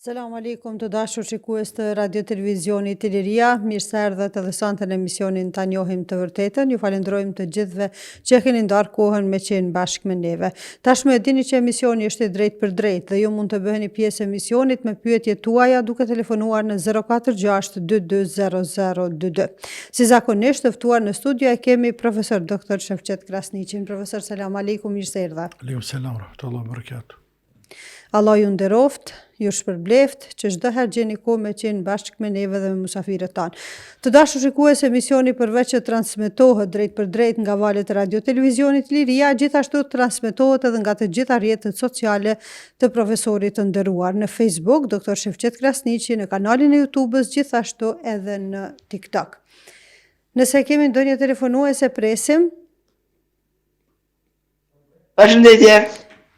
Selam aleikum të dashur shikues të Radio Televizionit Iliria, mirë se erdhët edhe sonte në emisionin Ta njohim të vërtetën. Ju falenderojmë të gjithëve që keni ndarë kohën me qenë bashkë me neve. Tashmë e dini që emisioni është i drejtë për drejtë dhe ju mund të bëheni pjesë e emisionit me pyetjet tuaja duke telefonuar në 046 22 0022. Si zakonisht të ftuar në studio e kemi profesor Dr. Shefqet Krasniqin. Profesor, selam aleikum, mirë se erdha. Aleikum selam, rahmetullahi wa barakatuh. Allah ju nderoft, ju shpërbleft, që çdo herë gjeni kohë me qenë bashkë me neve dhe me musafirët tanë. Të dashur shikues, emisioni përveç që transmetohet drejt për drejt nga valët e Radio Televizionit Iliria, gjithashtu transmetohet edhe nga të gjitha rrjetet sociale të profesorit të nderuar në Facebook, Dr. Shefqet Krasniqi, në kanalin e YouTube-s, gjithashtu edhe në TikTok. Nëse kemi ndonjë telefonuese, presim. Përshëndetje.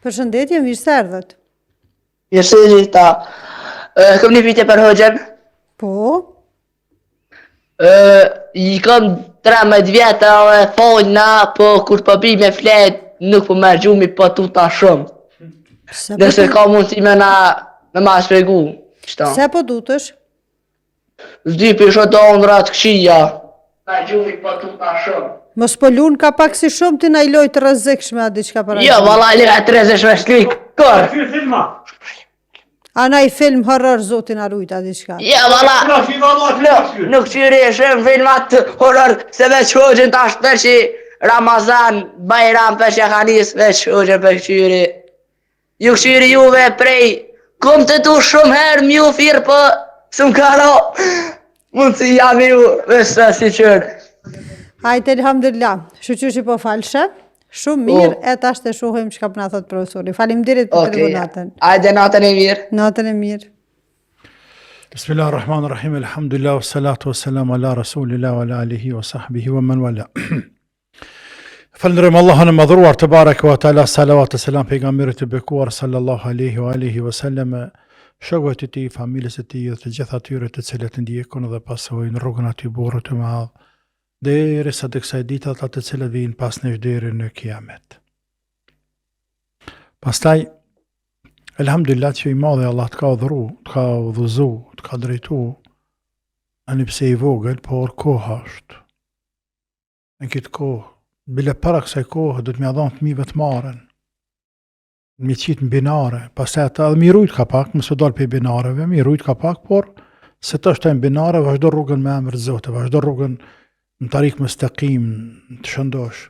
Përshëndetje, mirë se erdhët. Mirë se gjithta. Kam një pyetje për hoxhën. Po? I kam 13 vjetë e folna, po kur po bi me flet, nuk po merr gjumi po tuta shumë. Nëse ka mundësi me ma shpjegu. Se po dutesh? Zdi pisho të ondrat këshia. Me gjumi po tuta shumë. Mos po lun ka pak si shumë ti na i loj të rrezikshme a diçka para. Jo, valla lira të rrezikshme shlik. Kor. A na i film horror zotin a rujta diçka. Jo, valla. Nuk qyri shumë filmat horror se veç hoxhën tash përshi Ramazan, Bajram përshi Hanis veç hoxhën për qyri. Ju qyri juve prej kom të tu shumë herë mju firë po së më karo mund si jam ju veç të si qërë. Hajte, alhamdulillah, shuqyr që po falshe, shumë mirë, e tash të shohim që ka përna thot profesori. Faleminderit për telefonatën. Ajde, natën e mirë. Natën e mirë. Bismillahirrahmanirrahim, alhamdulillah, salatu wassalamu ala rasulillah wa ala alihi wa sahbihi wa man wala. Falenderojmë Allahun e madhruar te bareke wa taala, salavat e selam pejgamberit të bekuar sallallahu alaihi wa sallam, shokëve të tij, familjes së tij dhe të gjithë atyre të cilët ndjekon dhe pasojnë rrugën aty burrë të madh. Derisa të kësaj dite ata të cilët vijnë pas nesh deri në kiamet. Pastaj, elhamdulillah që i madhe Allah të ka udhëru, të ka udhëzu, të ka drejtu, ani pse i vogël, por koha është. Në këtë kohë, bile para kësaj kohë, do të mja dhonë fëmijëve të marën, mi qitë në binare, pastaj ata dhe mi rujt ka pak, mësë dalë për binareve, mi rujt ka pak, por se të është tajnë binare, vazhdo rrugën me emër Zotë, vazhdo rrugën në tarik mëstakim, të shëndosh.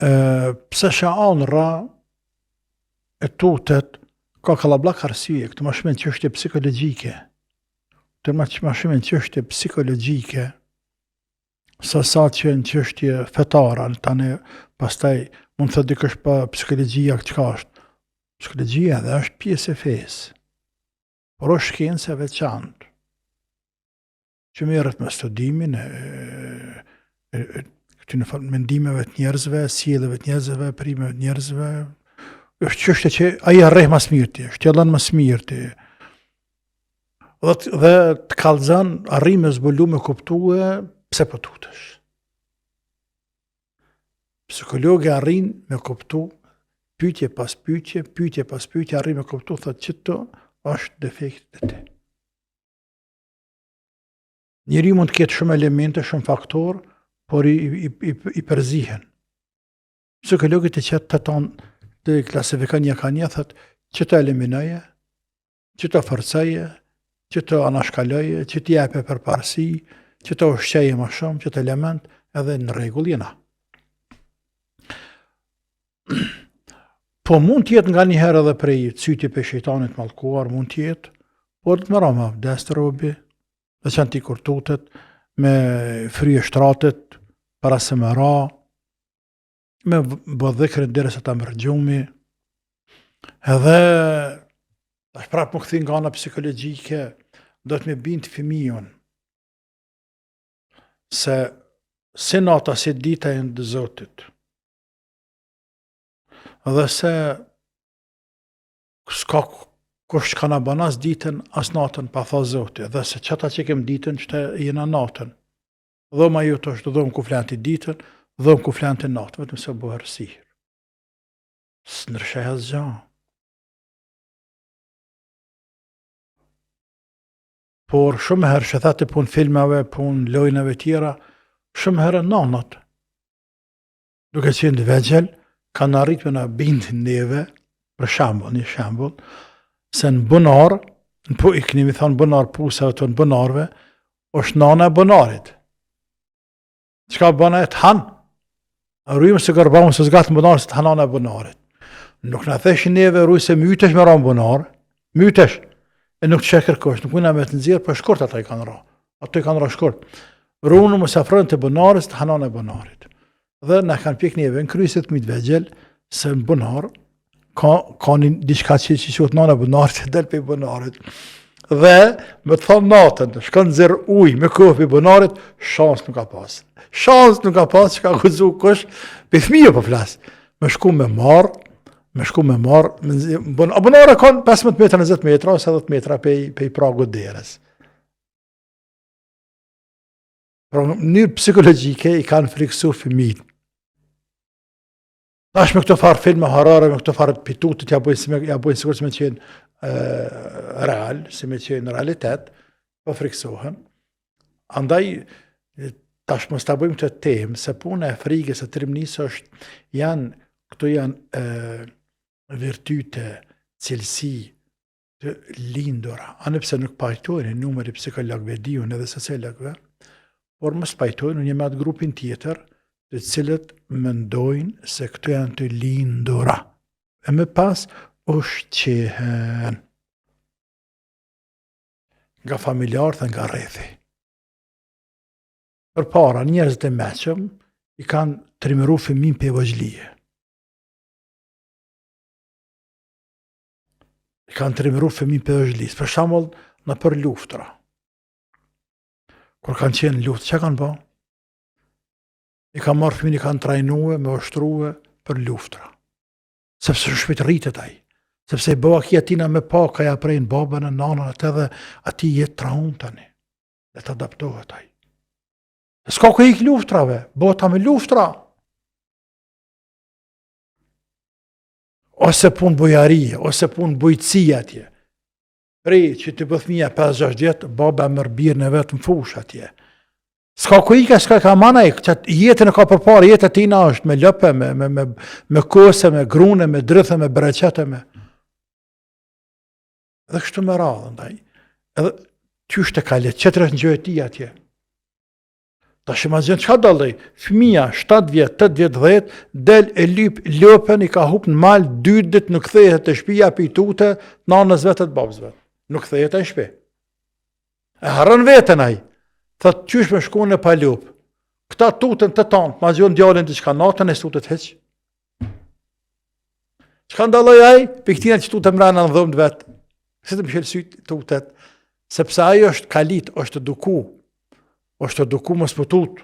Pse Shaon ra e tutet, ka kalablak arsye, këtë ma shumë në qështje psikologjike. Këtë ma shumë në qështje psikologjike, sa që në qështje fetara, tani pastaj mund të dikësh pa psikologjia këtë ka është. Psikologjia dhe është pjesë e fesë, por është shkencë e veçantë, që merret me studimin këtyre mendimeve të njerëzve, sjelljeve të njerëzve, primeve të njerëzve. Është çështje që ai arreh më së miri, shtjellon më së miri. Dhe të kallzon, arrin me zbulu me kuptue pse po tutesh. Psikologi arrin me kuptu pyetje pas pyetje, pyetje pas pyetje, arrin me kuptu thotë që to është defekt e ti. Njeri mund të ketë shumë elemente, shumë faktor, por i përzihen. Psikologit e qëtë të tonë të klasifikon një ka një, thëtë që të eliminoje, që të forcoje, që të anashkaloje, që të jepe për parësi, që të ushqeje më shumë, që të element edhe në rregull jena. Po mund tjetë nga një herë edhe prej cyti për shejtanit mallkuar, mund tjetë, por të më rama vdes të robi, dhe që në ti kur tutet, me frije shtratet, para se më ra, me bëdhekrin dire se ta mërgjumi, edhe është prapë më këthin nga ana psikologjike, do të me bindë fëmijën, se nata si dita e ndë Zotit, dhe se s'ka kush ka na ban as ditën, as natën, pa tha Zoti, dhe se qëta që kem ditën, që të jena natën. Dhoma ju të është dhomë ku flanti ditën, dhomë ku flanti natën, vetëm se bëhër sihir. Së nërshaj asë gjanë. por shumë herë që thati pun filmave, pun lojnave tjera, shumë herë nanat, duke qenë të vegjel, kanë arrit me na bindin neve, për shembull, një shembull, se në bunar, i kemi thonë bunar pusave të në bunarve, është nana e bunarit. Qka bëna e të hanë? Rrujmë se gërbamë se zgatë në bunar, se të hanana e bunarit. Nuk në theshin neve rrujë se mytesh me ra në bunar, mytesh, e nuk të që kërkosh, nuk mëna me të nëzirë, për shkurt ata i kanë ra. Ato i kanë ra shkurt. Rrujnë më safrën të bunaris, të hanana e bunarit. Dhe në kanë pjek neve në krysit më i të vegjel, se në bunar, ka një diçka që qëtë nana e bunarit e del për i bunarit. Dhe me të thonë natën, shkën zirë uj me kohë për i bunarit, shans nuk ka pas. Shans nuk ka pas që ka guzu kush, për fëmijë për flasë. Me shku me marë, bunare kanë 15 metra, 20 metra, ose 10 metra për i pragu deres. Pra në mënyrë psikologjike i kanë friksu fëmijët. Tash me këto farë filme harare, me këto farë pitutit, ja bojnë sigur se me qenë real, se me qenë realitet, po friksohen. Andaj, tash mos ta bëjmë këtë temë, se puna e frikës e trimnisë është, këto janë virtyte, cilësi të lindura, anëpse nuk pajtojnë numëri psikologëve diun edhe sociologëve, por mos pajtojnë një me atë grupin tjetër, të cilët mendojnë se këto janë të lindura. E me pas ushqehen nga familjarët dhe nga rrethi. Për para, njerëzit e meqëm i kanë trimëru fëmijën për vëzhlije. I kanë trimëru fëmijën për vëzhlijës. Për shembull, në për luftra. Kur kanë qenë luftë, që kanë bërë? I ka marrë fëmijën, i kanë trajnue, me ushtruhe për luftra. Sepse shpejt rritet ai. Sepse i bëva ki atina me pa, ka ja prejnë babën e nanën atë edhe ati jetë traun tani. Dhe të adaptohet ai. S'ka ku ik luftrave, bota me luftra. Ose pun bujarie, ose pun bujtësia atje. Rej, që të bëthmija 5-6 vjetë, baba e mërë birën e vetë më fush atje. S'ka ku ika, s'ka ka mana ik, jetën e ka përpare, jetë e tina është me lëpe, me kose, me grune, me drythe, me breqete, me... Edhe kështu me radhë, ndaj. Edhe qysh të kalet, qëtër është në gjë e ti atje. Ta shemazën, qka dalej? Fëmija, 7 vjetë, 8 vjetë, 10, del e lyp lëpen, i ka hup në mal, 2 dit nuk thejet e shpija pi tute, nanës vetë të babës vetë. Nuk thejet e shpi. E harën vetën aj. Thët, qysh me shku në pa lëp. Këta tutën të tanë, ma zhjonë djallin të qka natën e tutët heq. Qka ndaloj aj? Për këtina që tutët mrena në dhëmë vetë. Se të më shelësyt tutët. Sepse ajo është kalit, është të duku më spëtut.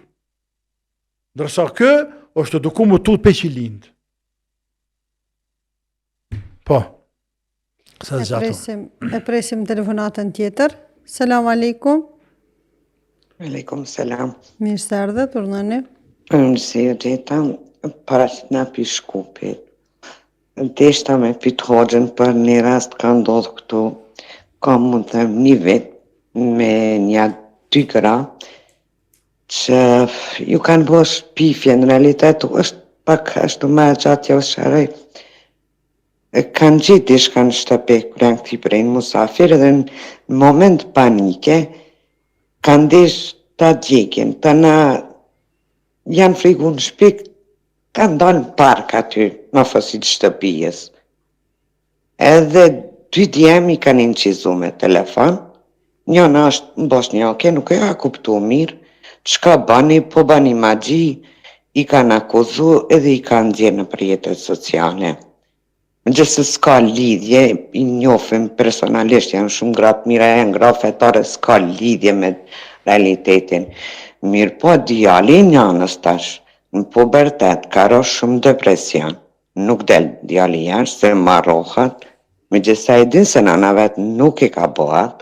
Dërsa kë, është të duku më tut për që lindë. Po. E presim telefonatën tjetër. Selam aleikum. Aleikum selam. Mirë se erdhët, urnëni. Përmësi e gjeta, para që nga pi Shkupit. Deshta me pit hoxën për një rast ka ndodhë këtu, ka mund të një vit me një 2 gra, që ju kanë bërë shpifje, në realitet është pak ashtu me gjatë jau shërëj. Kanë gjitë dishka në shtëpi, kërë janë këti prejnë musafir, dhe në moment panike, kanë dish të djekin, të na janë frigu në shpik, kanë dalë në park aty, në fësit shtëpijës. Edhe 2 djemi kanë incizu me telefon, njëna është në Bosnjake, nuk e ka kuptu mirë, çka bani, po bani magji, i kanë akuzu edhe i kanë djerë në përjetët sociale. Gjëse s'ka lidhje, i njofim personalisht, janë shumë gratë mira, janë gra fetare, s'ka lidhje me realitetin. Mirë po djali njënës tash, në pubertet, ka ro shumë depresion. Nuk del djali jashtë, se marrohat, me gjësa e din se nëna vetë nuk i ka bëhat.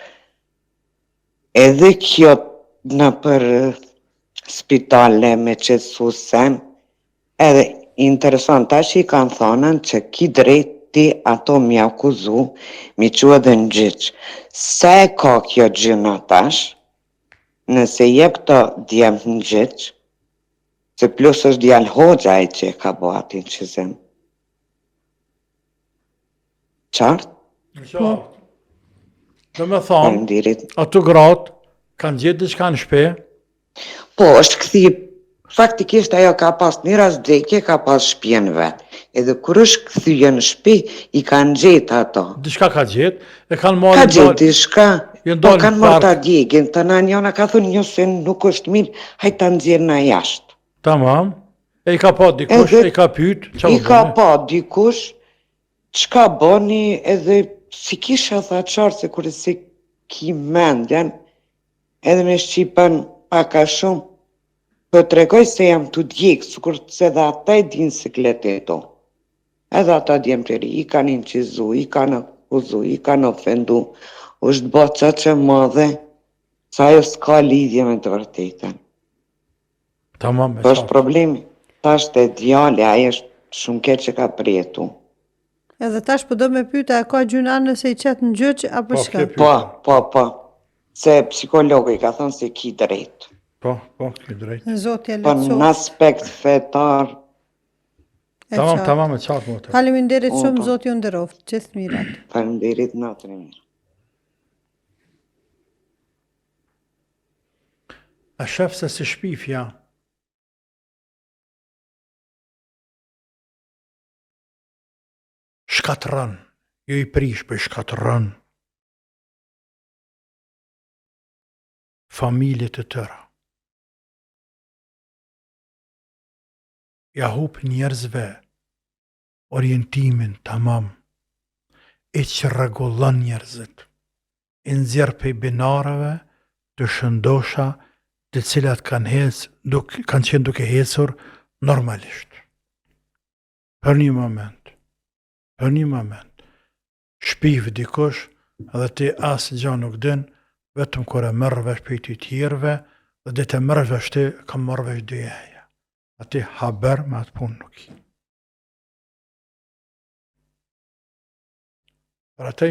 Edhe kjo në për spitale me qetësu sen, edhe interesant tash i kanë thonën që ki drejt ti ato mi akuzu, mi qua dhe në gjyq. Sa e ka kjo gjyna tash, nëse jep të djemë në gjyq, se plus është djalë hoxha e që e ka bo atin qizim. Qartë? Do me thonë, Faleminderit. ato gratë kanë gjetë diçka në shpe, Po, është këthi, faktikisht ajo ka pas një rast vdekje, ka pas shtëpinë vet. Edhe kur është kthyer në shtëpi, i kanë gjetë ato. diçka ka gjetë, e kanë Ka marrë gjetë diçka, Janë po dalë kanë në marrë park. ta djegin, të nanjona ka thënë një se nuk është mirë, hajtë ta nxjerrna jashtë. Tamam. E i ka pa dikush, Edhe e i ka pyet, çfarë I ka bëni? pa dikush, çka bëni edhe si kisha tha qartë se kur si ki mendjen, edhe me shqipen pak a shumë, po tregoj se jam të djekë, sukur se dhe ata e din sikleteto. Edhe ata djemteri, i kanë incizu, i kanë akuzu, i kanë ofendu, është bo që madhe, sa ajo s'ka lidhje me të vërtetën. Tamam, e Po është qartë. problemi, tash të djali, ajo është shumë keq që ka prjetu. Edhe tash po do me pyeta, a ka gjyna nëse i qet në gjyq apo Po, çka? kjo pyet. Po. Se psikologu i ka thënë se ki drejt. Po, ke drejt. Zoti e Po në lehtësoft. aspekt fetar, E Tamam, qartë. tamam, e qartë motor. Faleminderit shumë, Po. Zoti ju nderoft. Gjithë mirat. faleminderit natën e mirë. A shef se si shpifja shkatërën, jo i prish, për shkatërën familje të tëra. Ja hup njerëzve orientimin tamam, e që rregullon njerëzit, i nxjerr prej binareve të shëndosha të cilat kanë qenë duke hecur normalisht. Për një moment, shpif dikush edhe ti asë gjë nuk din, vetëm kur e merr vesh prej të tjerëve, dhe të merr vesh ti, kam marrë vesh dyja. Ati haber me atë punë nuk i. Për atë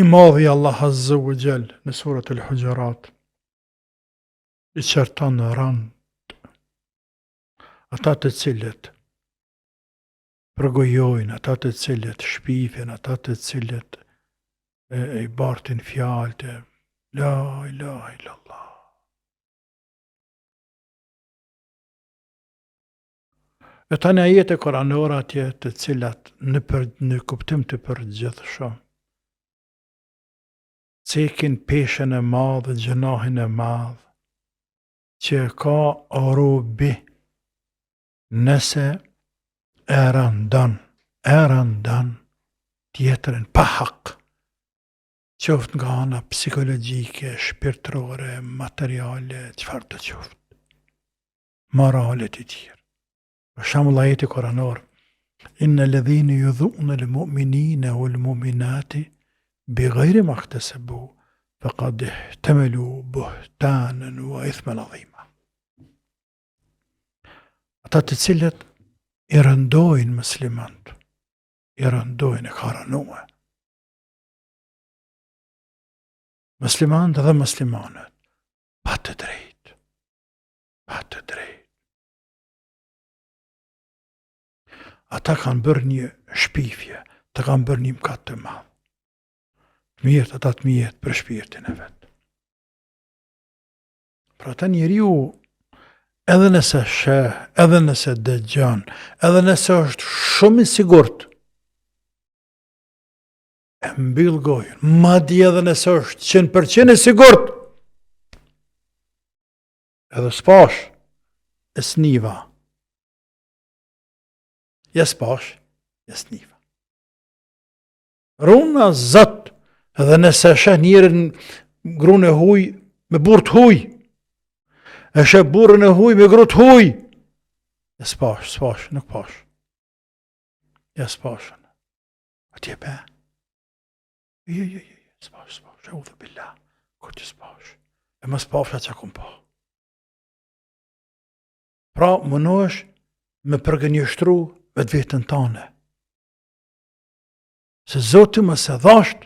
i madhi Allah Azza wa Jall në surat al-Hujurat i qërton në rand ata të cilët përgojojnë, ata të cilët shpifin, ata të cilët i bartin fjalë të la ilaha illallah. E tani ajete koranore atje të cilat në kuptim të përgjithshëm cekin peshën e madhe, gjënahin e madh që ka robi nëse e rëndon tjetërin pa hak, qoftë nga ana psikologjike, shpirtërore, materiale, çfarë të qoftë, morale të tjera. Për shembull ajeti koranor, inna alladhina yudhuna al-mu'minina wal-mu'minati bighayri ma iktasabu faqad ihtamalu buhtanan wa ithman adhima. Ata të cilët i rëndojnë muslimanët, i rëndojnë e ka rënue. Muslimanët dhe muslimanët, pa të drejtë. Ata kanë bërë një shpifje, të kanë bërë një mkat të madh. Mirët ata të mjetë për shpirtin e vetë. Pra ata njeriu, edhe nëse sheh, edhe nëse dëgjon, edhe nëse është shumë i sigurt, e mbyll gojën, madje edhe nëse është 100% i sigurt, edhe s'pash, e sniva. S'pash, e sniva. Runa zot, edhe nëse sheh njerin gruën e huj me burr të huj, e sheh burrën e huj me gru të huj, s'pash, nuk pash. S'pash. Atje be. Jo, s'pash, e u dhe billah, kur që s'pash. E më s'pash atë që kum pa. Pra, mënohesh me përgënjeshtru vetë vetën tane. Se Zoti më se dhasht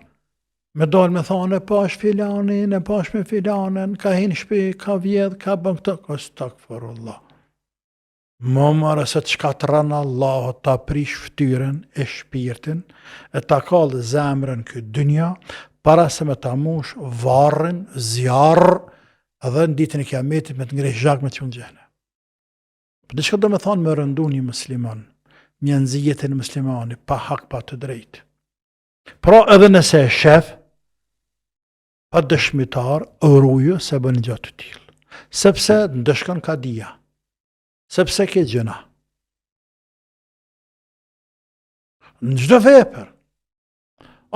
me dalë me thonë e pash filanin, e pash me filanën, ka hinë shpi, ka vjedh, ka bën këtë, astagfirullah. Më marë se të shkatran Allah ta prish ftyren e shpirtin, e ta kallë zemrën këtë dynja, para se me ta mush varrin, zjarë, edhe në ditën e kiametit me të ngrej zhak me të qënë gjene. Për dhe që do me thonë me rëndu një musliman, një nëzijetin muslimani, pa hak, pa të drejt. Pra edhe nëse e shef, pa dëshmitar, rrujë se bën një gjatë të tillë. Sepse ndëshkon ka dia. Sepse ke gjëna. Në çdo vepër.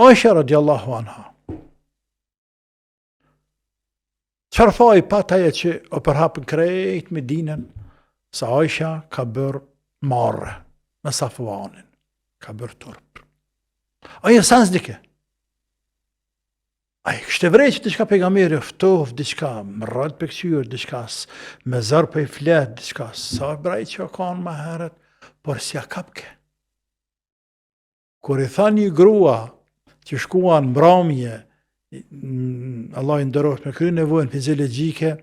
Aisha radiallahu anha. Çfarë faj pat ajo që o përhapën krejt me dinën, sa Aisha ka bërë marrë me Safuanin. Ka bërë turp. Ajo sans dike. Ai kështë vrej që diçka pejgamberi ftof, diçka më rrallë për këqyrë, diçka me zërë për i fletë, diçka sa brej që o kanë ma herët, por si a kapke. Kur i tha një grua që shkuan mbramje, Allah i ndëroft me kry nevojnë fiziologjike,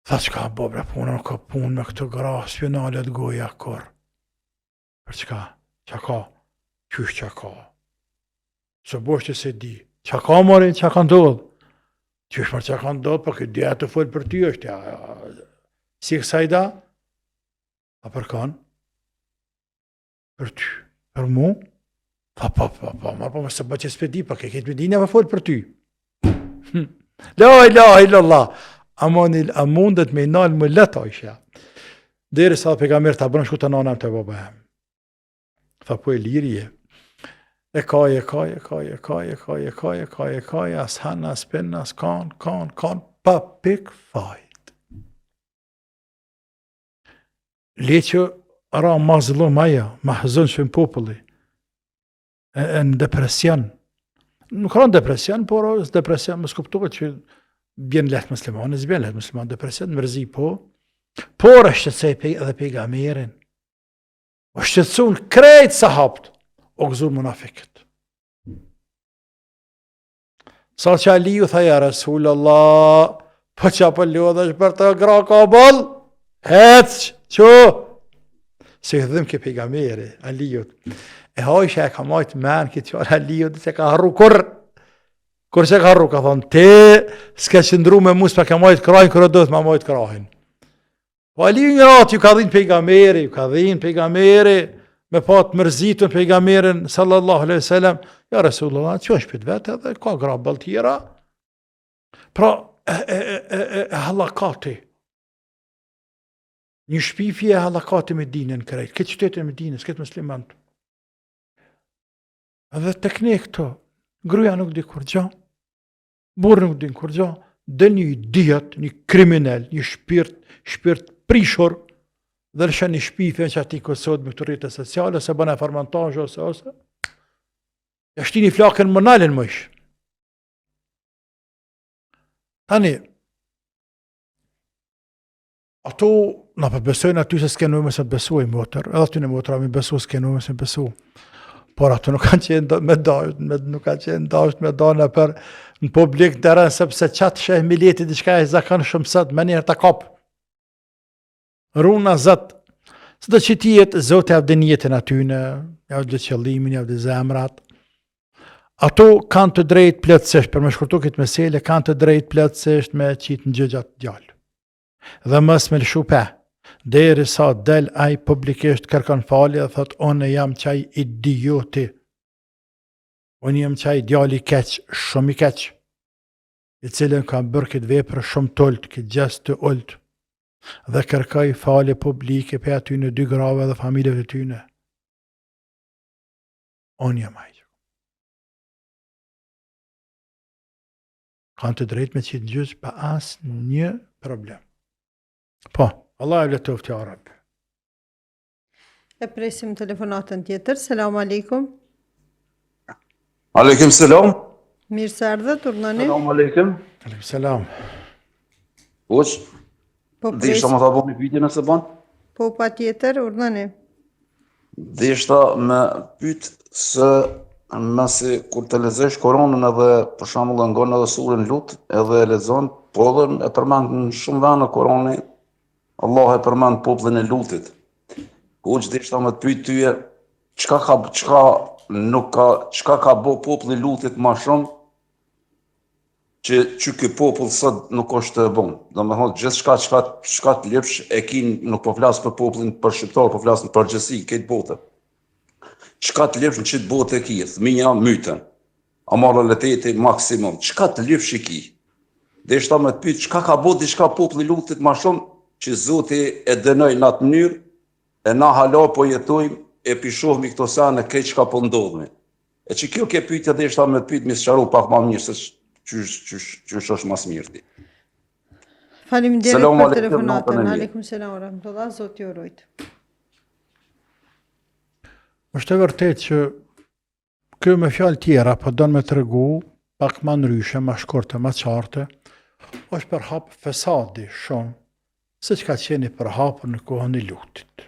tha qka bobre punë, ka punë me këtë gra, spionalet goja kur. Për qka? Qa ka? Qysh qa ka? Së boshtë se di. Qa ka mori, qa ka ndodhë? Qysh për qa ka ndodhë, për këtë dhja të folë për ty është, ja, si kësajda? A për kanë? Për ty, për mu? Pa, marë po më se bë që s'pedi, pa ke këtë me dinja për folë për ty. La ilaha illallah. A mundet me i nalë më letë, Aisha. Deri sa pejgamberi ta bërën shku të nanam të babam. Tha po e lirje. E kaj, as han, as pen, as kan, pa pik fajt. Le që ra ma zëllon maja, ma hëzën shumë populli, në depresion. Nuk ra në depresion, por depresion më skuptohet që bjen lehtë muslimani, zbjen lehtë muslimani, depresion, mërzi po, por është shtetësej edhe pejgamberin, o shtetësun krejt sahabt, o gëzur munafikët. Sa që Aliju tha ja Rasul Allah, po që apë lodhësh për të gra ka bol, hec, që, se dhëm ke pejgamberi, Alijut. E Aisha e ka majtë men këtë qërë Alijut, se ka harru kur se ka harru, ka thonë, te s'ke qëndru me mu, s'pe ka majtë krajnë, kërë do të ma majtë krajnë. Po Aliju një ratë ju ka dhinë pejgamberi, me patë mërzitën pejgamberin sallallahu alaihi wasallam, ja Rasulullah, që është për vetë edhe ka grabëll tjera. Pra, halakati. Një shpifje e halakati me dinën krejt, këtë qytetin me dinës, këtë muslimant. Edhe teknik të, gruja nuk di kur gja, burë nuk di kur gja, dhe një idiot, një kriminal, një shpirt prishur, dhe lëshën një shpifje që ati kësot me këtë rrite sociale, se bëna fermentajë ose, jashti një flakën më nalën më ish. Tani, ato në përbesojnë aty se s'kenu me se besoj motër, edhe aty në motëra mi besu s'kenu me se besu. Por ato nuk kanë qenë me dasht me dane për në publik të rënë, sepse qatë sheh miljetit i shka e zakon shumë sët, me njerë të kapë. Runa zët, së do që ti jetë zote javde njetën atyne, javde qëllimin, javde zemrat. Ato kanë të drejt plotësisht, për me shkurtu këtë mesele, kanë të drejt plotësisht me qitë në gjëgjat djallë. Dhe mës me lëshu pe, deri sa del aj publikisht kërkan falje dhe thot, unë jam qaj idioti, unë jam qaj djalli keq, shumë i keq, i cilën kam bërë këtë vepër shumë tollt, këtë gjest të ollt, dhe kërkaj falje publike për aty në dy grave dhe familjeve të tyne. Unë jam ajgjë. Kanë të drejt me qitë gjysë pa asë një problem. Po, Allah e vletoft ja Rabbi. E presim telefonatën tjetër. Selam aleikum. Aleikum selam. Mirë se ardhët, urnani. Selam aleikum. Aleikum selam. Hoq, Po dhe ishta më tha bo një pytje nëse ban? Po pa tjetër, urnani. Dhe ishta me pytë se Masi kur të lexosh Koranën edhe për shembull e ngon edhe surën Lut, edhe e lexon, po edhe e përmend në shumë vende Korani, Allah e përmend popullin e Lutit. Hoxh deshta më të pyet tyje, çka ka bë populli i Lutit më shumë që ky popull sot nuk është e bon. Domethënë gjithçka çka të lëpsh e kin, nuk po flas për popullin për shqiptar, po flas në përgjithësi këtë botë. Çka të lëpsh në çit botë e ki, fëmija mytën. Amoraliteti maksimum. Çka të lëpsh i ki? Deshta më të pyet çka ka bë diçka populli i Lutit më shumë që Zoti e dënoi në atë mënyrë e na hala po jetojmë e pishohmi këto sene keq çka po ndodhemi. E që kjo ke pyetja deshta më të pyet më sqaroj pak më mirë se qysh është mas mirë ti. Faleminderit Selam për aleikum, telefonatën. natën e mirë. Aleikum selam wa rahmatullah. Zoti ju rujt. Është e vërtet që kjo me fjalë tjera, po don me tregu pak më ndryshe, më shkurtë, më qartë, është për hap fesadi shumë, siç ka qenë për hapur në kohën e Lutit.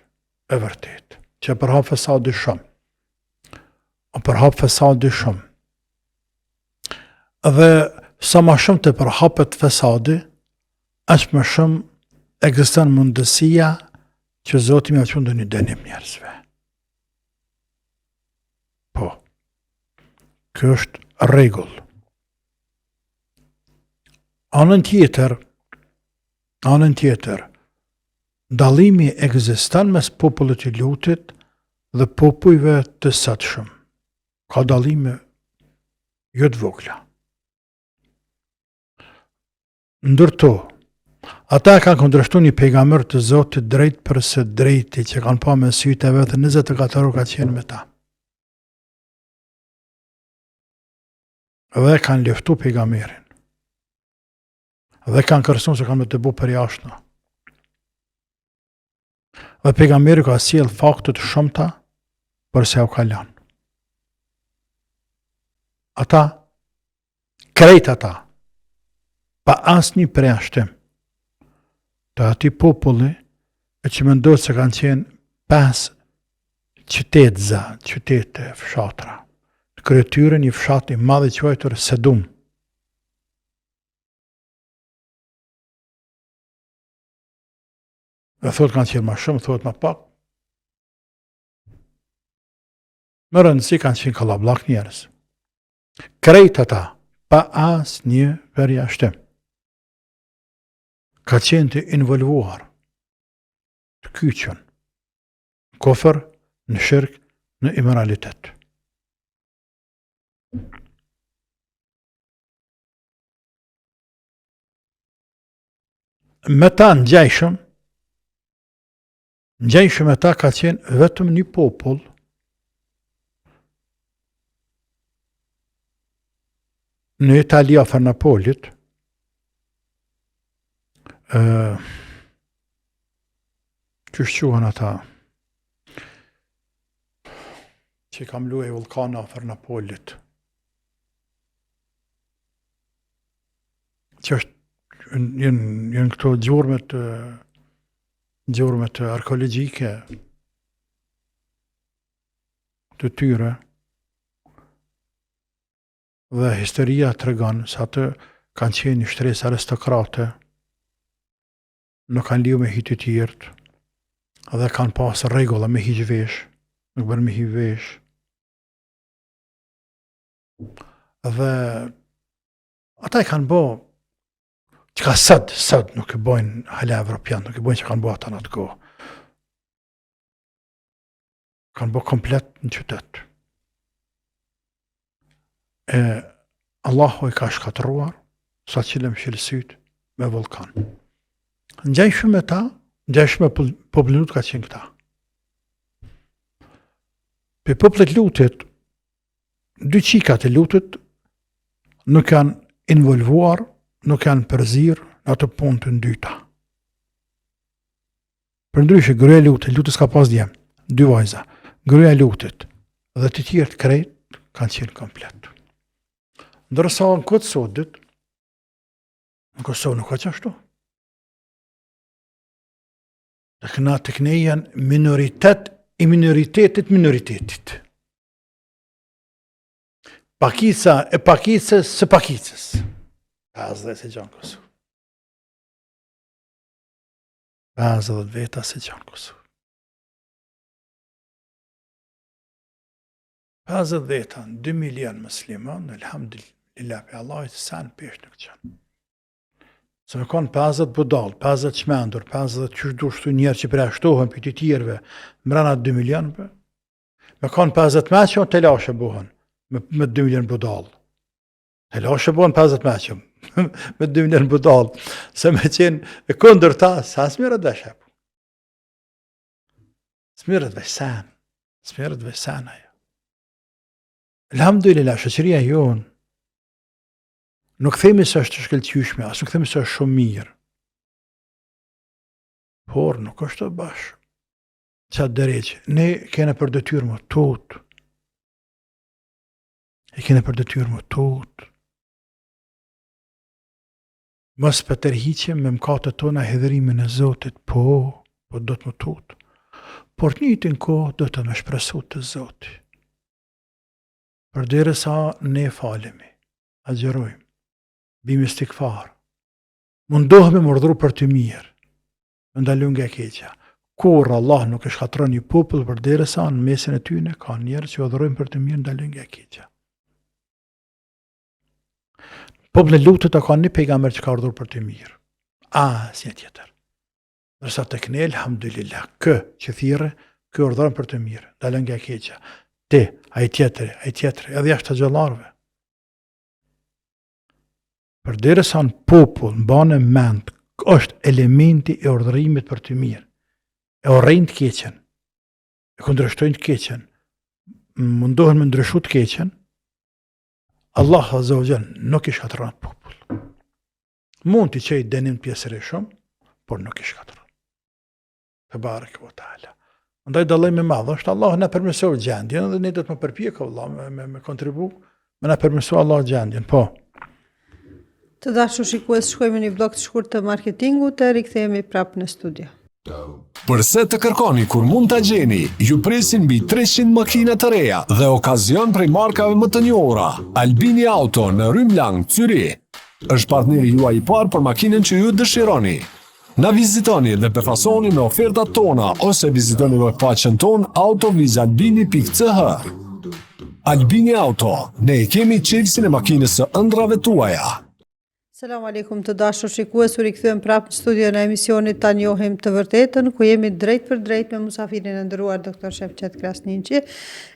E vërtet, që për hap fesadi shumë. O për hap fesadi shumë. Dhe sa më shumë të përhapet fesadi, aq më shumë ekziston mundësia që Zoti më çon në dënim njerëzve. Po. Kjo është rregull. Anën tjetër, dallimi ekziston mes popullit të Lutit dhe popujve të sotshëm. Ka dallime jo të vogla. Ndërto, ata kanë kundërshtuar një pejgamber të Zotit drejt për së drejti që kanë pa me sytë e vetë 24 orë ka qenë me ta. Dhe kanë luftu pejgamberin. Dhe kanë kërcënuar se kanë me të bu për jashtë. Dhe pejgamberi ka sjell fakte të shumta përse u ka lënë. Ata, krejt ata, pa asnjë përjashtim të atij populli e që mendohet se kanë qenë 5 qytete fshatra. Kryetyre një fshat i madh i quajtur Sedum. Dhe thot kanë qenë më shumë, thot më pak. Më rëndësi kanë qenë kallabllak njerëz. Krejt ata, pa asnjë përjashtim, ka qenë të involvuar, të kyqën, në kofër, në shirk, në immoralitet. Me ta ngjajshëm me ta ka qenë vetëm një popull në Itali afër Napolit, që shquhen ata që kam luaj vulkana afër Napolit, që është janë këto gjurmet arkeologjike të tyre dhe historia tregon se atë kanë qenë një shtresë aristokrate, nuk kanë liu me hitë të tjerët dhe kanë pasur rregulla me hiq vesh, nuk bën me hiq vesh. Dhe ata i kanë bë që ka sëd nuk e bojnë hala evropian, nuk e bojnë që kanë bë ata në atë kohë. Kanë bë komplet në qytet. Allahu i ka shkatëruar sa qile më shilësyt me vulkan. Ngjajshëm me ta, ngjajshëm me popullin Lut ka qenë këta. Për popullit Lutit, dy qikat e Lutit nuk janë involvuar, nuk janë përzir në atë punë të dyta. Përndryshe, gruaja e Lutit s'ka pas djem, 2 vajza. Gruaja e Lutit dhe të tjerë krejt kanë qenë komplet. Ndërsa në Kosovë, në Kosovë nuk ka qashtu. Të këne janë minoritet i minoritetit. Pakica e pakicës së pakicës. 50 se gjanë Kosovë. 50 veta se gjanë Kosovë. 50 veta, 2 milion musliman, elhamdulillah, pe Allahit sa në pesh në këtë qanë. Se me kanë 50 budal, 50 qmendur, 50 qështu shtu njerë që preashtohen për të tjerve, mrena 2 milion, me kanë 50 meqë, të lashe buhen, me 2 milion budal. Të lashe buhen 50 meqë, me 2 milion budal, se me qenë e këndër ta, sa smirët dhe shepu. Smirët dhe sen, smirët dhe sen ajo. Elhamdulillah, shoqëria jonë, nuk themi se është shkëlqyeshme, as nuk themi se është shumë mirë. Por nuk është të bashkë. Qatë drejtë, ne kene për detyrë më tot. E kene për detyrë më tot. Mos për tërhiqem me mëkatet tona hidhërimin e Zotit, po do të më tot. Por një të në kohë do të më shpresu të Zotit. Përderisa ne falemi, agjerojmë, bimi stikfar, mundohemi më urdhru për të mirë, më ndalun nga keqja. Kur Allah nuk e shkatron një popull përderisa në mesin e tyne, ka njerë që urdhrojmë për të mirë, ndalun nga keqja. Popullin e Lutit ka një pejgamber që ka urdhru për të mirë. Si një tjetër. Dërsa të këne, elhamdulillah, që thire, urdhron për të mirë, ndalun nga keqja. Ti, ai tjetëri, edhe jashtë të gjëllarve. Përderisa në popull, në banë mend, është elementi e urdhërimit për të mirë. E urrejnë të keqen, e kundërshtojnë të keqen, mundohen me ndryshu të keqen, Allah Azza wa Jall nuk i shkatëron atë popull. Mund t'i qejë denim pjesëri shumë, por nuk i shkatëron. Tebarek ve Teala. Ndaj dallimi i madh është Allah na përmirësoi gjendjen dhe ne do të më përpjek Allah me kontribu, me na përmirësoi Allah gjendjen, po. Të dashur shikues, shkojmë në një blok të shkurt të marketingut e rikthehemi prapë në studio. Përse të kërkoni kur mund ta gjeni, ju presin mbi 300 makina të reja dhe okazion prej markave më të njohura. Albini Auto në Rymlang, Zyri, është partneri juaj i parë për makinën që ju dëshironi. Na vizitoni dhe përfasoni me ofertat tona ose vizitoni webpaqen ton autovizalbini.ch. Albini Auto, ne e kemi qelsin e makinës së ëndrave tuaja. Selam aleikum të dashur shikues, u rikthyem prapë në studio në emisionit Ta njohim të vërtetën, ku jemi drejt për drejt me musafirin e nderuar doktor Shefqet Krasniqi.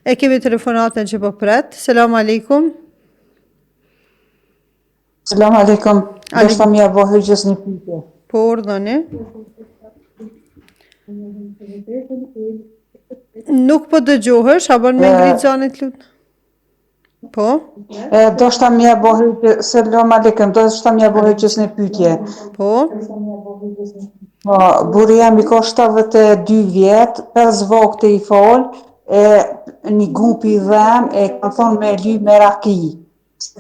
E kemi telefonatën që po pret. Selam aleikum. Selam aleikum. Deshta mja bëhëgjës një pyetje. Po urdhoni. Nuk po dëgjohesh, a bën me ngrit zanit lut. Po? Deshta mja bëhëgjës, selam aleikum, deshta mja bëhëgjës një pyetje. Po? Burri jam i ka 72 vjet, 5 vakte i fal, një grup i dhem e ka thonë me ly me raki.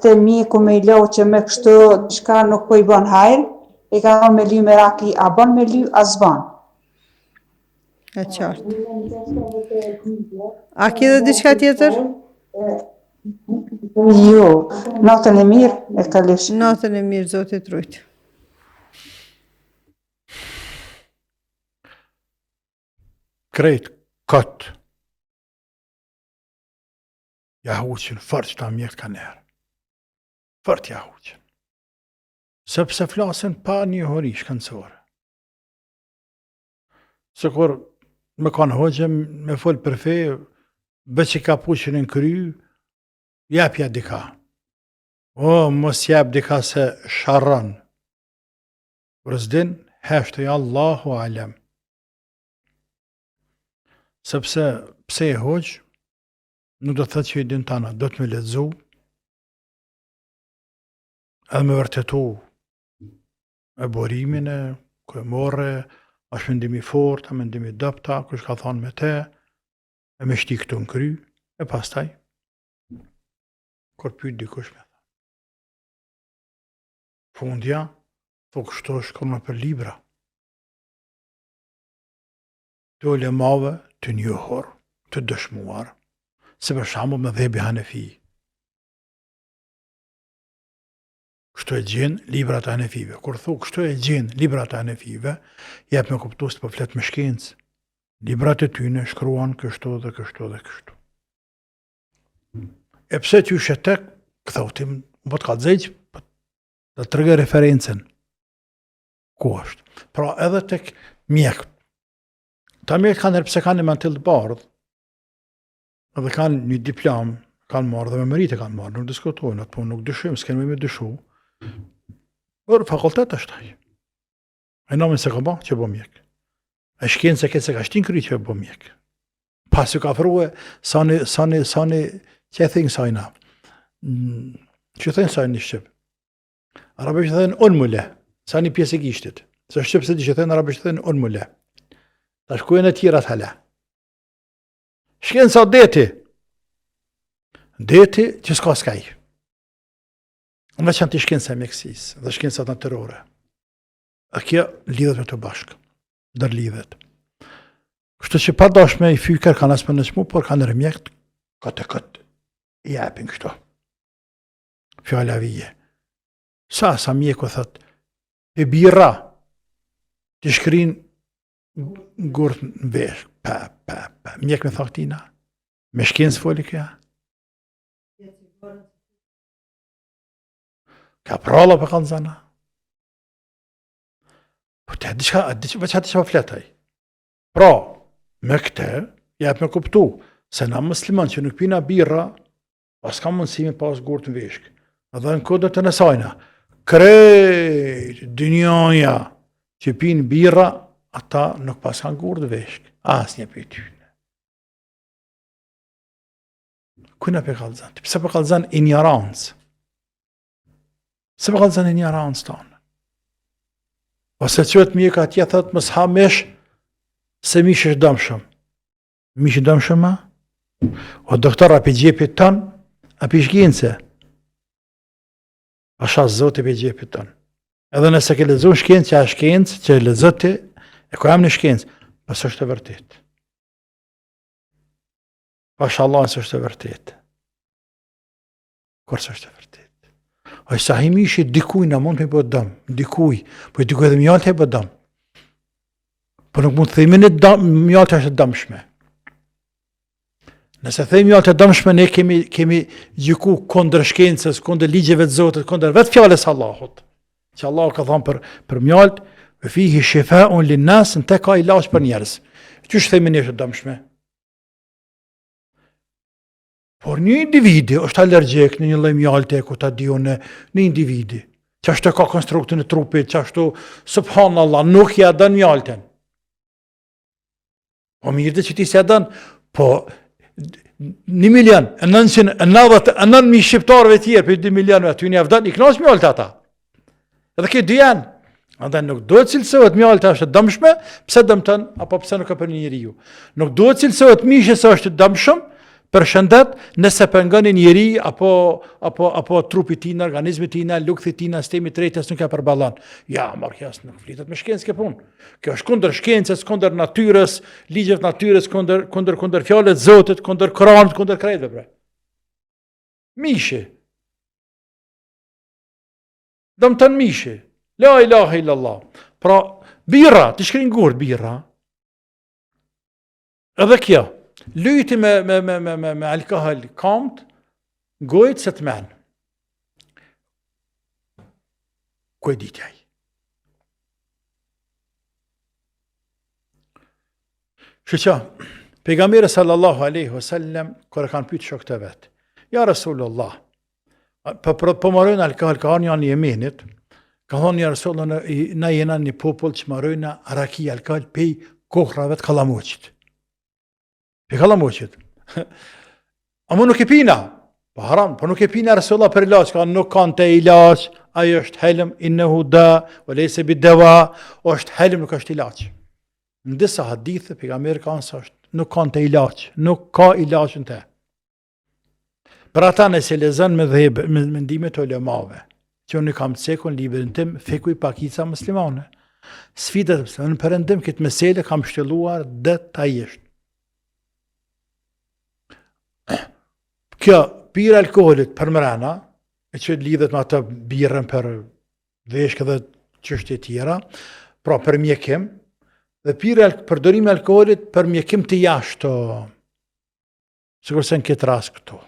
Te mjeku me i lau që me kështu diçka nuk po i bën hajr, e ka thonë me ly me raki, a bën me ly, a s'bën. E qartë. A ki dhe diçka tjetër? Jo, natën e mirë e kalish. Natën e mirë, Zotit rujt. Krejt këtë jahuqin fort që ta mjekët ka njerë. Fort jahuqin. Sepse flasin pa një hori shkëndësore. Se kur me kanë hoqe me folë për fe, bë që ka puqin në kry, japja dika. Mos jap dika se sharran. Rëzdin, heshtë i Allahu alem. Sepse pse e hoq, nuk do të thëtë që i din tana, do të me lexu, edhe me vërtetu e borimin e ku e morre, është mendimi fort, a mendimi dëpta, kush ka thonë me te, e me shti këtu në kry, e pastaj, kur pyet dikush me thonë. Fundja, po kështu është kërma për libra. Të ulemave të njohur, të dëshmuar, se për shembull me dhebi Hanefi. Kështu e gjenë librat e hanefive. Kur thu kështu e gjenë librat e hanefive, jep me kuptu se po flet me shkencë. Librat e tyne shkruan kështu dhe kështu dhe kështu. E pse ty shetek, këthotim, më të kalëzejq, dhe të rëgë referencen. Ku është? Pra edhe tek mjekët. Ta mjekët kanë pse kanë një mantil të bardhë, edhe kanë një diplom, kanë marrë dhe me merite kanë marrë, nuk diskutojnë, atë punë nuk dyshim, s'kenë me dyshu. Por fakultet është taj. E namin se ka ba, që bo mjek. E shkenë se këtë se ka shtin kry që bo mjek. Pas ju ka fërue, sani, që e thënë sajna. Që thënë sajnë një shqip. Arabisht thënë unë mule, sa një pjesë e gishtit. Se shqip se di që thënë, arabisht thënë unë mule. Ta shkujën e tjera të hala. Shkenë sa deti. Deti që s'ka skaj. Në që në të shkenë e mjekësis, dhe shkenë sa natyrore. A kjo lidhet me të bashkë. Dër lidhet. Kështu që pa dashme i fyker kanë asme në qmu, por kanë rëmjekt, këtë i apin kështu. Fjalla vije. Sa mjeku thët, e bira, të shkrin gurët në vesh, pa. Mjek me thaktina, me shkenë së foli këja. Ka pralla për kanë zana. Po të që pa fletaj. Pra, me këte, jep me kuptu, se na musliman që nuk pina birra, pas ka mundësimi pas gurët në veshkë. Edhe në kodët të nësajna, krejt, dynjoja, që pinë birra, ata nuk pas kanë gurët në veshkë. As një për tyne. Kuna për kalëzan? Pëse për kalëzan ignorancë? Se për kalëzan ignorancë tonë? Ose qëtë mjeka atje thëtë mësë ha mesh se mish është dëmshëm. Mish është dëmshëm ma? O doktor api gjepit tonë, api shgjinëse. Asha zote për gjepit tonë. Edhe nëse ke lezun shkencë, që a shkencë, që lezoti, e ko jam në shkencë, pas është të vërtet. Pasha Allah nësë është të vërtet. Kërës është të vërtet. A i sahimi ishi dikuj në mund të me bëtë dëmë, dikuj, po i dikuj edhe mjallë të e bëtë dëmë. Po nuk mund të thejmi në mjallë të është dëmshme. Nëse thejmi mjallë të dëmshme, ne kemi gjiku kondër shkencës, kondër ligjeve të Zotit, kondër vetë fjales Allahut. Që Allah ka thonë për mjallët, ve fihi shifaun linnas, në te ka ilaç për njerëz. Qysh thejmi në është dëmshme? Por një individi është allergjek në një lloj mjalte ku ta diun në individi. Qashtu ka konstruktin e trupit, qashtu subhanallahu nuk ja dën mjalten. Po mirë që ti s'ja dën, po 1.990.000 shqiptarëve tjerë për 2 milionëve aty një avdan, i knash mjalte ata. Edhe këtë dy janë. Andaj nuk duhet cilësohet mjalta është dëmshme, pse dëmton apo pse nuk ka për një njeriu. Nuk duhet cilësohet mishi se është dëmshëm, për shëndet, nëse pengon një njeri, apo trupi tina, organizmi tina, lukthi tina, sistemi tretës nuk e përballon. Ja, marrëhes nuk flitet me shkencë ke punë. Kjo është kundër shkencës, kundër natyrës, ligjeve të natyrës, kundër fjalës Zotit, kundër Kuranit, kundër krejtëve bre. Mishi. Dëmton mishi. La ilaha illallah. Pra, birra, ti shkrin gurë birra. Edhe kjo. Lyti me alkohol kamt, gojtë se të menë. Ku e ditjaj? Shëqa, pejgamberi sallallahu aleyhi wasallam, kërë kanë pytë shokët e vetë, ja Rasulullah, po marojnë alkohol, ka arë një jemenit, ka thonë ja Rasulullah, na jena një popull që marojnë raki alkohol pej kohrave të kalamoqit. Pe kalamoqit. Amo nuk e pina. Po haram, po nuk e pina Rasulullah për ilaç, ka nuk kanë të ilaç, ajo është helm, innehu da, o lejse bi deva, është helm, nuk është ilaç. Në disa hadithe, pejgamberi kanë sa është, nuk kanë të ilaç, nuk ka ilaç në te. Për ata nëse lezën me dhebe, me mendimet e ulemave, që unë kam të sekun librin tim, fekuj pakica muslimane. Sfidat, në përëndim këtë mesele kam shtjelluar detajisht. Kjo pirë alkoholit për mrena, e që lidhet me atë birën për veshkë dhe çështje tjera, pra për mjekim, dhe përdorimi i alkoolit për mjekim të jashtë, sikur se në këtë rast këtu.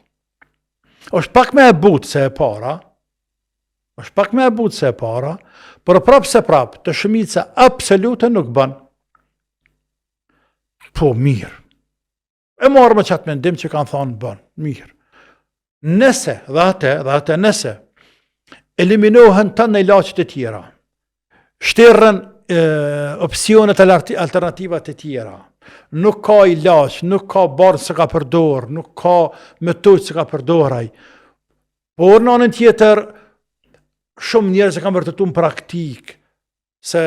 Është pak më e butë se e para, por prapë se prapë, të shumica absolute nuk bën. Po mirë. E marrë me qatë mendim që kanë thonë bën, mirë. Nëse, dhe atë nëse, eliminohen të në ilaqët e tjera, shterën opsionet alternativat e tjera, nuk ka ilaq, nuk ka barë se ka përdor, nuk ka metodë se ka përdoraj, por në anën tjetër, shumë njerëz e kanë vërtetuar në praktik, se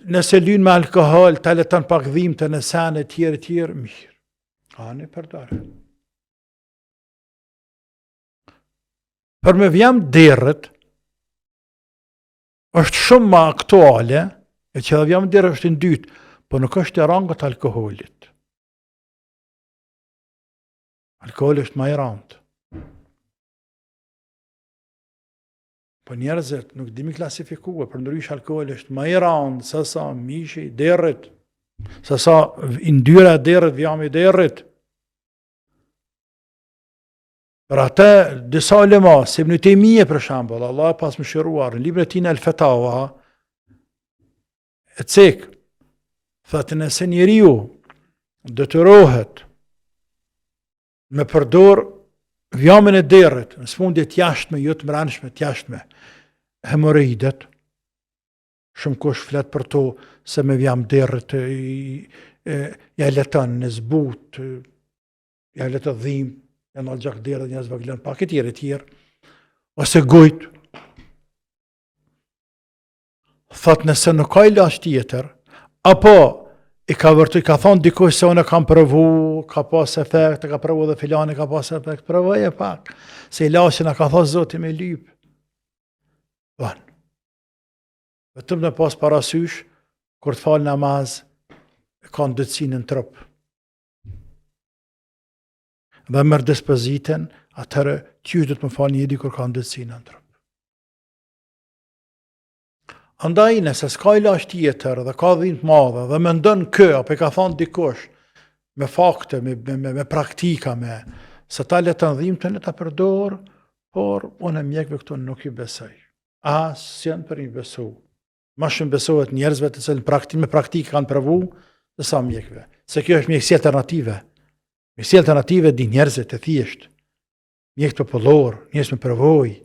nëse lyn me alkohol, ta leton pak dhimbje në sene tjerë, mirë. Ani përdore. Për me vjam derët, është shumë ma aktuale, e që dhe vjam derët është në dytë, po nuk është e rangët alkoholit. Alkohol është ma i rangët. Po njerëzit nuk dimi klasifikua, për ndrysh alkohol është ma i rangët, sasa mishi, derët, sasa indyra derët, vjam i derët. Për atë, disa ulema, si Ibn Taymije për shembull, Allah pas më shëruar, në librin e tij Al-Fatawa, e cek, thotë nëse njeriu detyrohet me përdor vjamin e derrit, në smundje të jashtme, jo të mbrëmshme, të jashtme, hemoroidet, shumë kush flet për to se me vjam derrit ja leton në zbut, ja leton dhimbje, janë alë gjak derë dhe njëzë vëglen pak e tjerë, ose gojt. Thot nëse nuk ka ilaç tjetër, apo i ka thonë dikush se unë kam provu, ka pas efekt, ka provu dhe filani ka pas efekt, provoje pak, se ilaçin e ka thonë Zoti me lyp. Vetëm në pas parasysh, kur të falë namaz, ka ndëtsin në trup. Dhe mërë dispozitën, atërë qysh do të më falë njëri kur ka ndëtsin në trup. Andaj nëse s'ka ilaç tjetër dhe ka dhimbje madhe dhe me ndonë apo i ka thonë dikush me fakte, me praktika, se ta leton dhimbjen e ta përdor, por unë mjekve këtu nuk i besoj. Asnjë për i besu. Ma shumë besohet njerëzve të cilën me praktikë kanë provu, dhe sa mjekve. Se kjo është mjekësi alternative. Mjekësi alternative di njerëzit e thjesht. Mjekët popullor, njerëz me përvojë.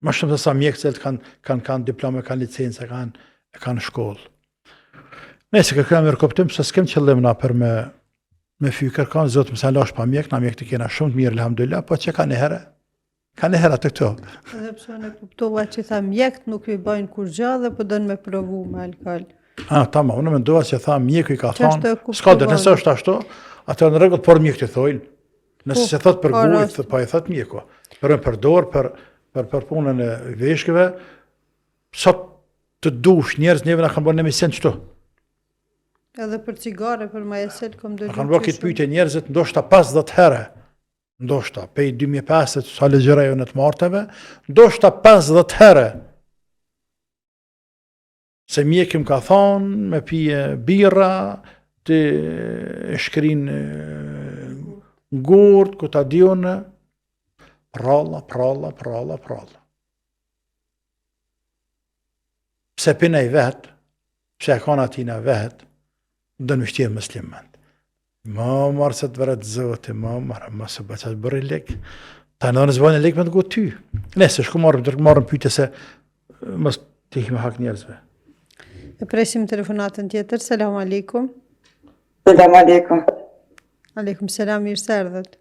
Ma shumë se sa mjekët kanë diplome, kanë licencë, kanë shkollë. Nëse kërkojmë rikoptim, se s'kem qëllim na për me fy kërkon, Zotë mësa lash pa mjek, na mjekët i kena shumë të mirë, alhamdulillah, po që ka një herë atë këto. Edhe pse në kuptova që tha mjekët nuk i bëjnë kur gjë dhe po dënë me provu me alkohol. Tama, unë mendova që tha mjeku i ka thonë, s'ka dhe nëse është ashtu, atë në rregull, por mjekët i thojnë. Nëse se thot për gujt, pa i thot mjeku. Për me përdor, për punën e veshkëve, sa të dush njerëz neve na kanë bërë në emision qëtu. Edhe për cigare, për majesel, kom dëgjuar. Kanë bërë këtë pyetje njerëzit ndoshta 50 herë. Ndoshta, pej 2005 sa legjërejo në të martëve, ndoshta 50 herë. Se mjekim ka thonë, me pije birra, të shkrin ngurt, ku ta dionë, pralla. Pse pina i vetë, pse e kanë atina vetë, dënë mështirë muslimant. Ma marë se të vërët zote, ma se bëqat bërë i lek, ta në nëzbojnë i lek me të gotë ty. Nese, shku marë pyte se mos të ihme hak njerëzve. E presim telefonatën tjetër, selam aleikum. Selam aleikum. Aleikum selam, mirë se erdhët.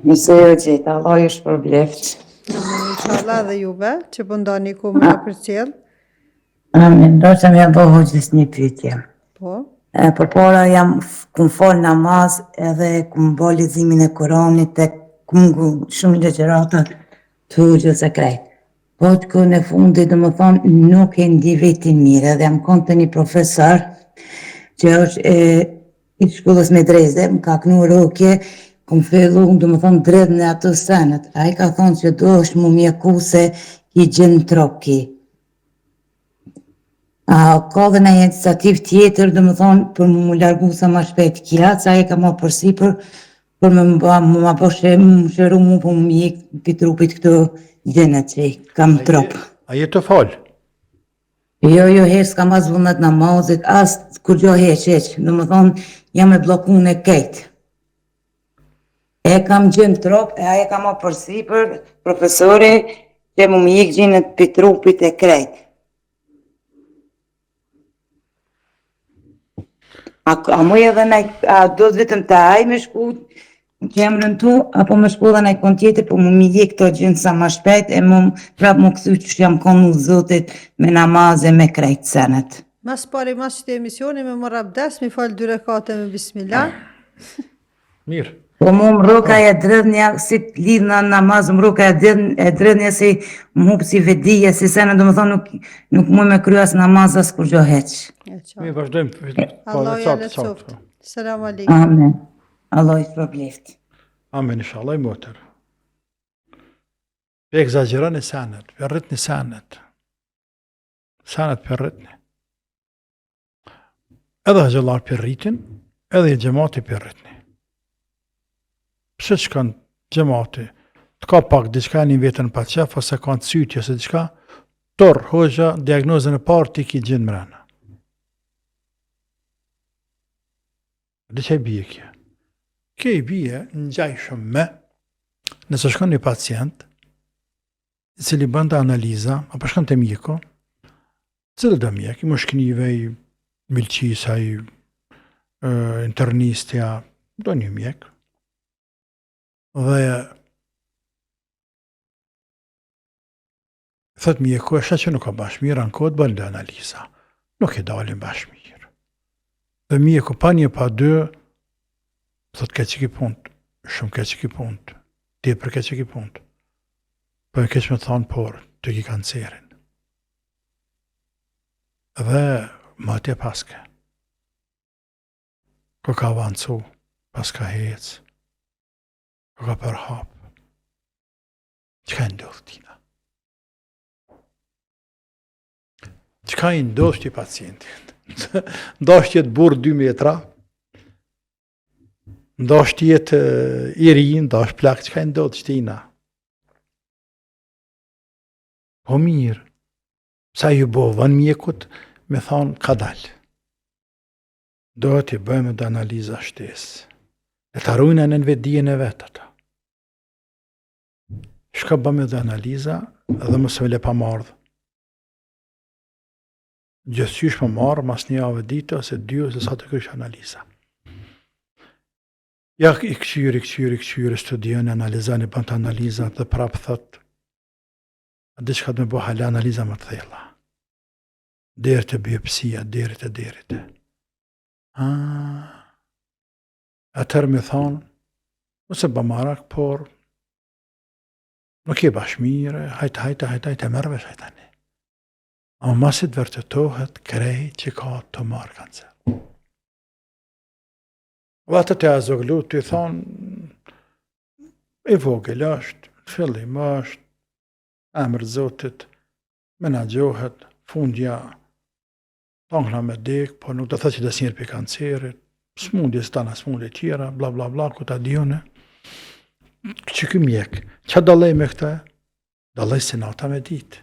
Mirë se jo gjithë, Allah ju shpërbleft. Inshallah dhe juve, që pëndoni ku me në përcjell. Amin, do që me bëhu gjithë një pyetje. Po. Për para jam kum fol namaz edhe kum bo leximin e Kuranit e kum shumë legjërata të hujës e krejt. Po të kënë e fundit dhe më thonë nuk e ndi vetin mire dhe jam konë të një profesor që është i shkollës medreze, më ka kënu rokje Kom fillu, do më thonë, dredhën e atë senet. A i ka thonë që do është mu mjeku se i gjenë trop ki. A ka dhe në iniciativ tjetër, do më thonë, për mu largu sa ma shpejt kja, sa i ka ma përsipër, për me më shëru mu për më mjek për trupit këto gjenet që i kam trop. A je të falë? Jo, heq s'kam as vullnet namazit, as kur gjo heq. Do më thonë, jam e bloku në kejt. E kam gjenë trop, e aje kam ma përsipër, profesori, që më mjek gjenet për trupit e krejt. A mu edhe a do të vetëm të aj me shku që jam rëntu, apo me shku dhe në i kon tjetër, po më mjek këto gjenë sa ma shpejt, e më prapë më këthy që jam konu zotit me namaz e me krejt senet. Mas pari, mas që të emisioni, me mor abdes, mi falë 2 rekate me bismillah. Mirë. Po mu më roka e dredhënja, si lidhë në namaz, më roka e dredhënja si më hupë si vedija, si senet, do më thonë nuk mu me kryas namaz as kur gjo heq. Mi vazhdojmë. Allah ja lecoft. Selam aleikum. Amen. Allah i shpërbleft. Amen, inshallah, i motër. Për egzagjeran e sanet, për rritni sanet. Sanet për rritni. Edhe hëgjellar për rritin, edhe i gjemati për rritni. Pse që kanë gjemati, të ka pak diçka një vetën pa qef, ose kanë të sytje, ose diçka, torë, hoxha, diagnozën e parë ti ki gjenë mrena. Dhe që i bje kje? Kje i bje në gjaj shumë me, nëse shkon një pacient, i cili bënda analiza, apo shkon të mjeko, cilë dhe mjek, i më shknive, i milqisa, i internistja, do një mjek, dhe thët mjeku, e shë që nuk ka bashmirë, në kodë bënë dhe analiza, nuk i dalin bashmirë. Dhe mjeku pa një pa dy, thot ke që ki punt, shumë ke që ki punt, ti për ke që ki punt, për e keq me thonë, por, të ki kancerin. Dhe ma tje paske, ko ka avancu, paska hec, ko ka përhap, që ka i ndodhë tina? Që ka i ndodhë që i pacientin? Ndashtë jetë burë 2 metra, ndashtë jetë i ri, ndashtë plak, që ka i ndodhë që tina? Po mirë, sa ju bovën mjekut, me thonë ka dalë. Do t'i bëjmë dhe analiza shtesë, e të arrujnë në vedijen e vetë ata. Shka bëjmë dhe analiza, edhe mësë me le pa mardhë. Gjithësysh më marë, mas një avë ditë, ose 2, ose sa të kërështë analiza. Ja i këqyri, studion, analizani, bënd të analizat, dhe prapë thët, dhe që ka të me bo hala analiza më të thella. Derë të biopsia, derit e. Atër me thonë, nëse bëmarak, por nuk je bashmire, hajtë, mërvesh, hajtani. Ama masit vërtetohet krej që ka të marë kancer. Dhe atë të azoglu të i thonë, i vogël është, fillim është, emër zotit, menagjohet, fundja, tongla me dek, por nuk do thë që dhe sinjër për kancerit, smundje stana smundje tjera, bla bla bla, ku ta dione. Që ky mjek, që dalej me këta? Dalej se nata me ditë.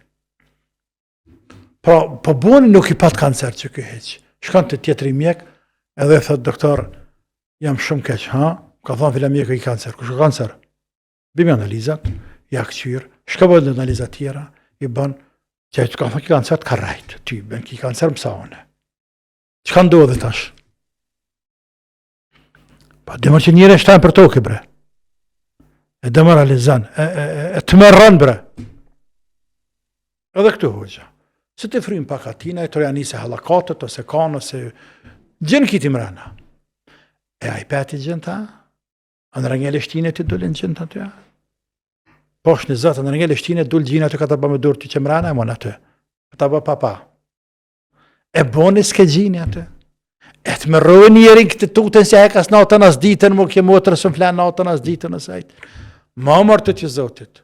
Po boni nuk i pat kancer që ky heq. Shkon të tjetëri mjek, edhe thët doktor, jam shumë keq, ha? Ka thonë fila mjek i kancer. Kush ka kancer? Bimi analizat, ja këqyrë, shka bëllë analizat tjera, i bën, që ka thonë ki kancer të ka rajtë, ty, ben ki kancer më saone. Që ka ndodhe tash? Pa dëmër që njëre shtajnë për toke, bre. E dëmër realizan, e të mërën, bre. Edhe këtu hoxha. Se të frim pak atina, e të rejanise halakatët, ose kanë, ose gjenë kiti mrena. E a i peti gjenë ta? A në rëngele shtine të dullin gjenë ta të ja? Po është në zëtë, në rëngele shtine dull gjina të ka të bë me dur të që mrena, e mon atë. Ka të bë papa. E boni s'ke gjini atë. E të më rrojë njerin këtë tutën se hekas natën as ditën, më ke motër së më flenë natën as ditën as ajtë. Ma martë të Zotit.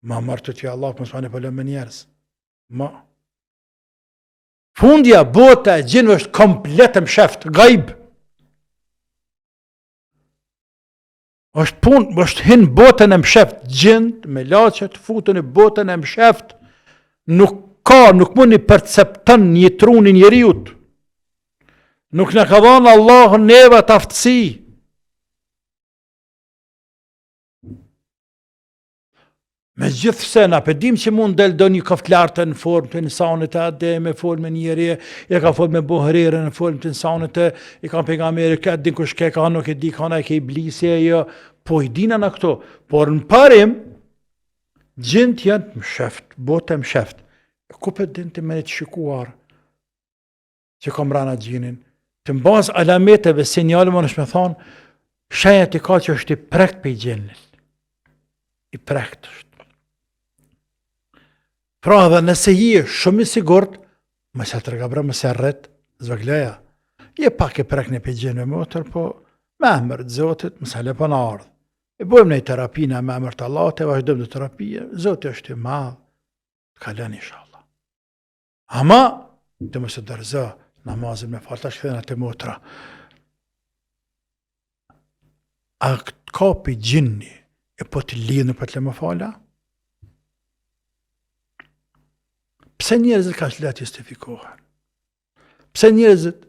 Ma martë të Allah, më s'ma në pëllëm me njerës. Ma. Fundja, bota e gjinëve është komplet më sheft, gajb. është hinë botën e më sheft, gjindë, me lachet, futën e botën e më sheft, nuk mund një perceptën një truni njeriut. Nuk në ka dhanë Allahun neve të aftësi. Me gjithse, na pëdim që mund del do një kaftlartë në formë të insanit e adhe, me formë njeri, e ka formë me buhërire në formë të insanit e, i ka pejgamberi këtë din kush ke ka, nuk e di ka na e ke iblisi e jo, po i dina në këto. Por në parim, gjint janë më sheft, bote më sheft. Ku për din të me të shikuar që kam rana gjinin, të mbaz alameteve, sinjale më nëshme thonë, shenjët i ka që është i prekt për i gjenit. I prekt është. Pra dhe nëse je shumë i sigurt, më se të rëgabra më se rret, zvëgleja, je pak i prekt në për i gjenit më tër, po me emër të Zotit, më se le për në ardhë. E bojmë në i terapina me emër të Allah, të vazhdojmë dhe terapia, Zotit është i madhë, të kalën inshallah. Ama, të më se dërza, namazin me falë, tash këthena të motra. A këtë kapi gjinni, e po të lidhë në për të le më fala? Pse njerëzit ka shlet justifikohen? Pse njerëzit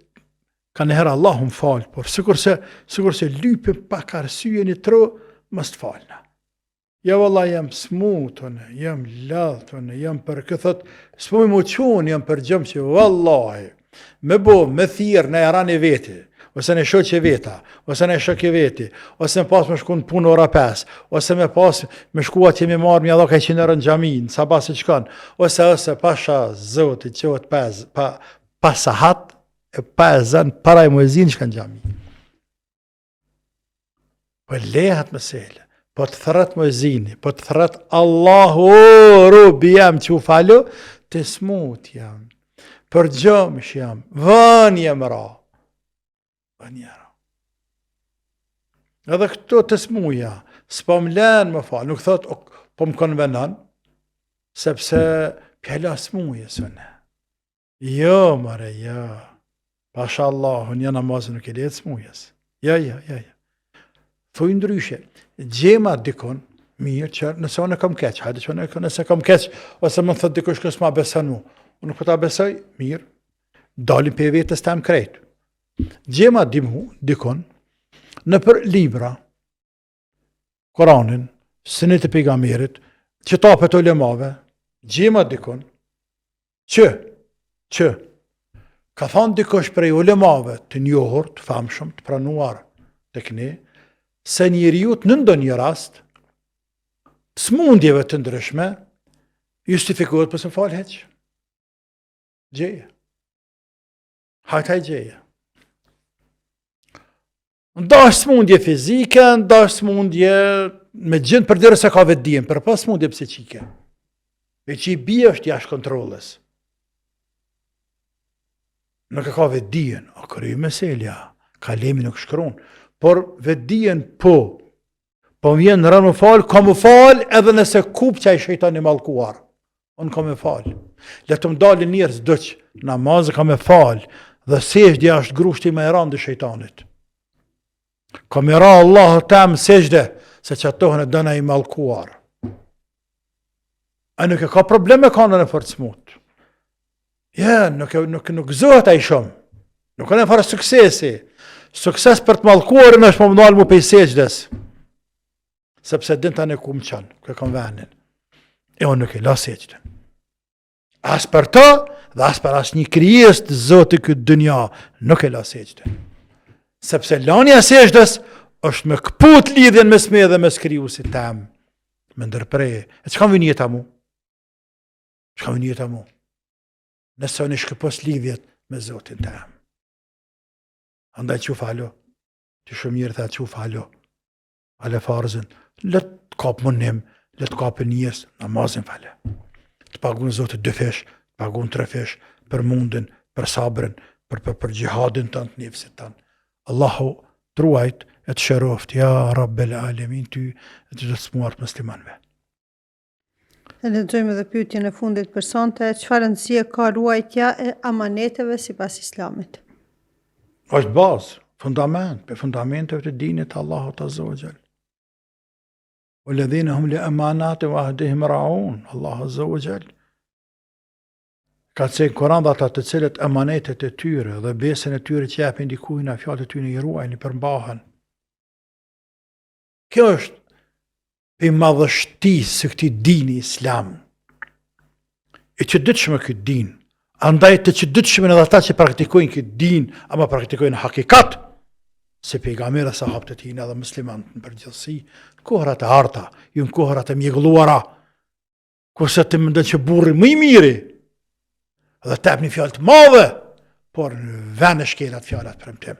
ka nëherë Allahum falë, por sikur se lypim pak arsye një tro, mës të falëna. Ja valla jam smutën, jam ladhën, jam për këthët, s'po më qonë, jam për gjëmë që vallahi, me thirë në eran e veti, ose në shoqe veta, ose në shoqe veti, ose në pas me shku në punë ora 5, ose me pas me shku atje me marë mja dha ka 100 euro në gjamin, sa basi që kanë, ose pasha zotit që qëhet pa sahat, e pa e zënë para e muezin që kanë gjamin. Po lehat mesele, po të thërët muezini, po të thërët Allahu, robi jam që u falo, të smut jam, për gjëmësh jam, vën jem ra. Edhe këto të smuja, s'po më lenë më falë, nuk thot, po më konvenon, sepse pjela smuje sëne. Jo, mare, jo. Pasha Allah, një namazën nuk e letë smujes. Ja. Thuj ndryshe, gjema dikon, mirë që nëse unë e kam keq, hajde që unë e nëse kam keq, ose më thot dikush kësë ma besan mu. Unë nuk po ta besoj, mirë, dalim për vetës tem krejt. Gjema dikon, në për libra, Koranin, sënit e pejgamberit, që tapet ulemave, gjema dikon, që ka thonë dikush prej ulemave të njohur, të famshëm, të pranuar të këne, se njeriu në ndonjë rast, smundjeve të ndryshme, justifikohet për së falë heq. Gjeje. Hajtaj gjeje. Ndash smundje fizike, ndash smundje me gjendë për dire se ka vetdijen, për pas smundje psiqike. E që i bie është jashtë kontrolës. Nuk e ka vetdijen, o kërëj meselja, kalemi nuk shkron, por vetdijen po më vjen në rënë më falë, ka më falë edhe nëse kup që a i shejtan i malkuar. Unë ka më falë. Letë më dalin njerëz dëq, namazë ka më falë, dhe sejhdja është grushti me randë i shejtanit. Ka më ra Allah të temë sejde, se që atohën e dëna i malkuar. A nuk e ka probleme kanë në fërë smut. Ja, nuk zohet a i shumë. Nuk e në farë suksesi. Sukses për të malkuarin është më mënalë mu pej sejdes. Sepse din të në ku më qanë, ku e kam venin. E unë nuk e la sejden. As për ta, dhe as për as një kryes të zotë këtë dënja, nuk e la sejden. Sepse lania sejdes është me këput lidhjen mes me dhe mes kryusit tem. Me ndërpreje. E që kam vë njëta mu? Që kam vë njëta mu? Nëse unë i shkëpos lidhjet me zotin tem. Andaj që falo, që shumë njërë tha që falo, ale farzën, letë kapë mënim, letë kapë njës, namazin fale. Të pagun zotit 2 fesh, të pagun 3 fesh, për mundin, për sabrën, për gjihadin tënë të nefsit tënë. Allahu të ruajt e të shëroft, ja Rabbel Alemin, ty e të gjithësmuar muslimanve. E lexojmë edhe pyetjen e fundit për sonte, çfarë rëndësie ka ruajtja e amaneteve sipas Islamit? Është bazë, fundament, për fundamenteve të dinit Allahut Azza wa Jall. Walladhina hum li amanati wa ahdihim ra'un, Allahu Azza wa Jall. Ka të në Koran dhe ata të cilët emanetet e tyre dhe besën e tyre që japin dikujt në fjalët e tyre i ruajnë, i përmbahen. Kjo është për madhështisë së këtij dini Islam. E çuditshme ky din. Andaj të çuditshme edhe ata që praktikojnë këtë din, ama praktikojnë hakikat, se pejgamberi dhe sahabët e tij edhe muslimanët në përgjithësi, në kohërat e harta, jo në kohërat e mjegulluara, kurse të mendon që burri më i miri dhe të një fjallë të madhe, por në vend e shkelat fjallat premtim.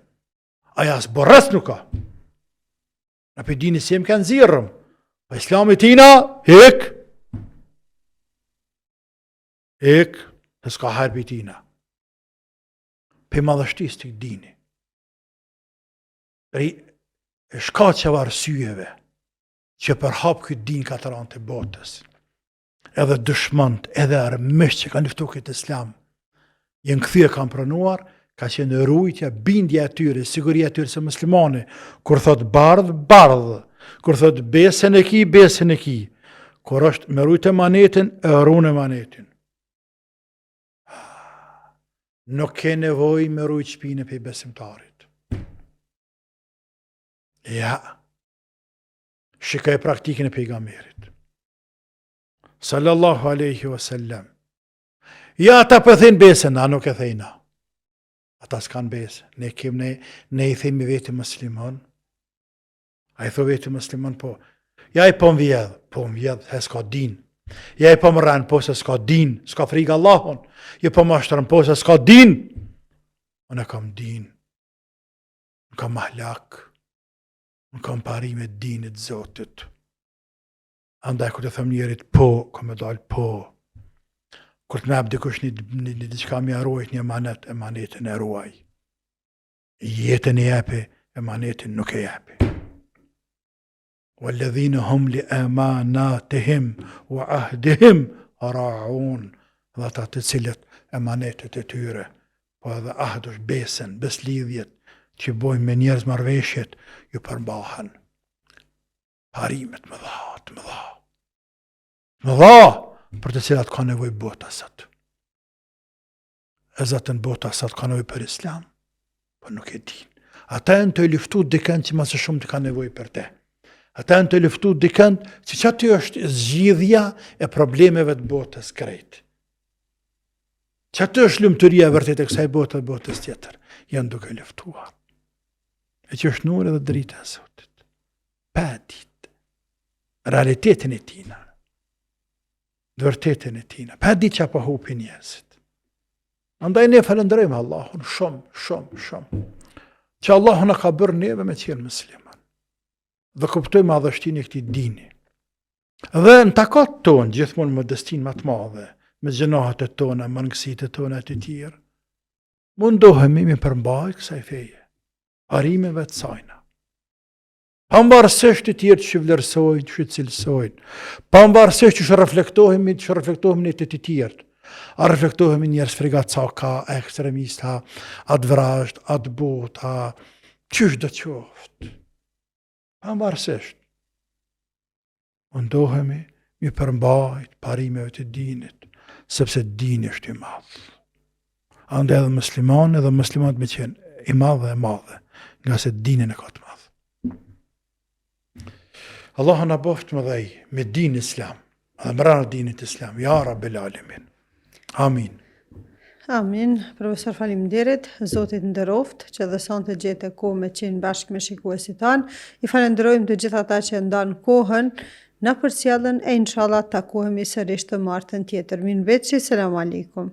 Aja as borres nuk ka. Në për dini si më kanë zirëm, pa Islami tina, hek, dhe s'ka harbi tina. Për madhështis të dini. E shka që varsyjeve, që përhap këtë din ka të ranë të botës, edhe dëshmënt, edhe armësh që kanë luftu këtë Islam, jenë këthye kanë pranuar, ka qenë rujtja, bindja e tyre, siguria e tyre se muslimani, kur thot bardh, bardh, kur thot besën e ki, besën e ki, kur është me rujt emanetin, e rune emanetin. Nuk ke nevoj me rujt shpine për besimtarit. Ja, shikaj praktikën e pejgamberit. Sallallahu aleyhi wa sallam. Ja, ata përthin besën, na nuk e thejna. Ata s'kan besë. Ne i themi veti muslimon. A i tho veti muslimon, po. Ja i po më vjedh, he s'ka din. Ja i po më rranë, po se s'ka din. S'ka frikë Allahun. Ja po më ashtërën, po se s'ka din. Unë e kam din. Unë kam mahlak. Unë kam parime dinit Zotit. Andaj kur të them njerit po, kam e dalë po. Kur të me abdi kush një diçka mi arruajt një emanetin e ruaj. Jetën e jepi, emanetin nuk e jepi. Walladhina hum li amanatihim wa ahdihim ra'un. Dhe ata të cilët emanetet e tyre, po edhe ahdush besën, beslidhjet, që bojnë me njerëz marrëveshjet, ju përmbahen. Parimet më dha, për të cilat ka nevoj bota sot. E zatën bota sot ka nevoj për Islam, për nuk e din. Ata e në të luftu dikën që masë shumë të ka nevoj për te. Ata e në të luftu dikën që që aty është zgjidhja e problemeve të botës krejt. Që aty është lumëturia vërtet e kësaj botës tjetër. Janë duke luftuar. E që është nure dhe drita e Zotit. Pa dit. Realitetin e tina. Vërtetin e tina. Pa dit që apo hupi njerëzit. Andaj ne falëndrejmë Allahun shumë. Që Allahun e ka bërë neve me qenë musliman. Dhe kuptojmë madhështinë e këtij dini. Dhe në takat tonë, gjithmonë modestinë më të madhe, me gjënahat e tona, mangësitë e tona të tjerë, mundohemi me përmbajtje kësaj feje, parimeve të sajna. Pavarësisht të tjerë që vlerësojnë, që cilësojnë, pavarësisht që reflektohemi në të tjerë, a reflektohemi njerëz frigacaka, ekstremista, atë vrasht, atë bota, qysh do qoftë. Pavarësisht. Mundohemi me përmbajt parimeve të dinit, sepse dini është i madh. Andaj edhe muslimanët me qenë i madhe, nga se dinin e ka të madh. Allah na boft më dhej me din Islam, dhe më rana dinit Islam, ja Rabbel Alemin. Amin. Amin. Profesor faleminderit, Zotit nderoft që dhe sonte gjete kohë me qenë bashkë me shikuesit tanë. I falenderojmë të gjithë ata që ndanë kohën në përcjelljen e inshallah takohemi sërish të martën tjetër. Mirëmbëjtje, selam aleikum.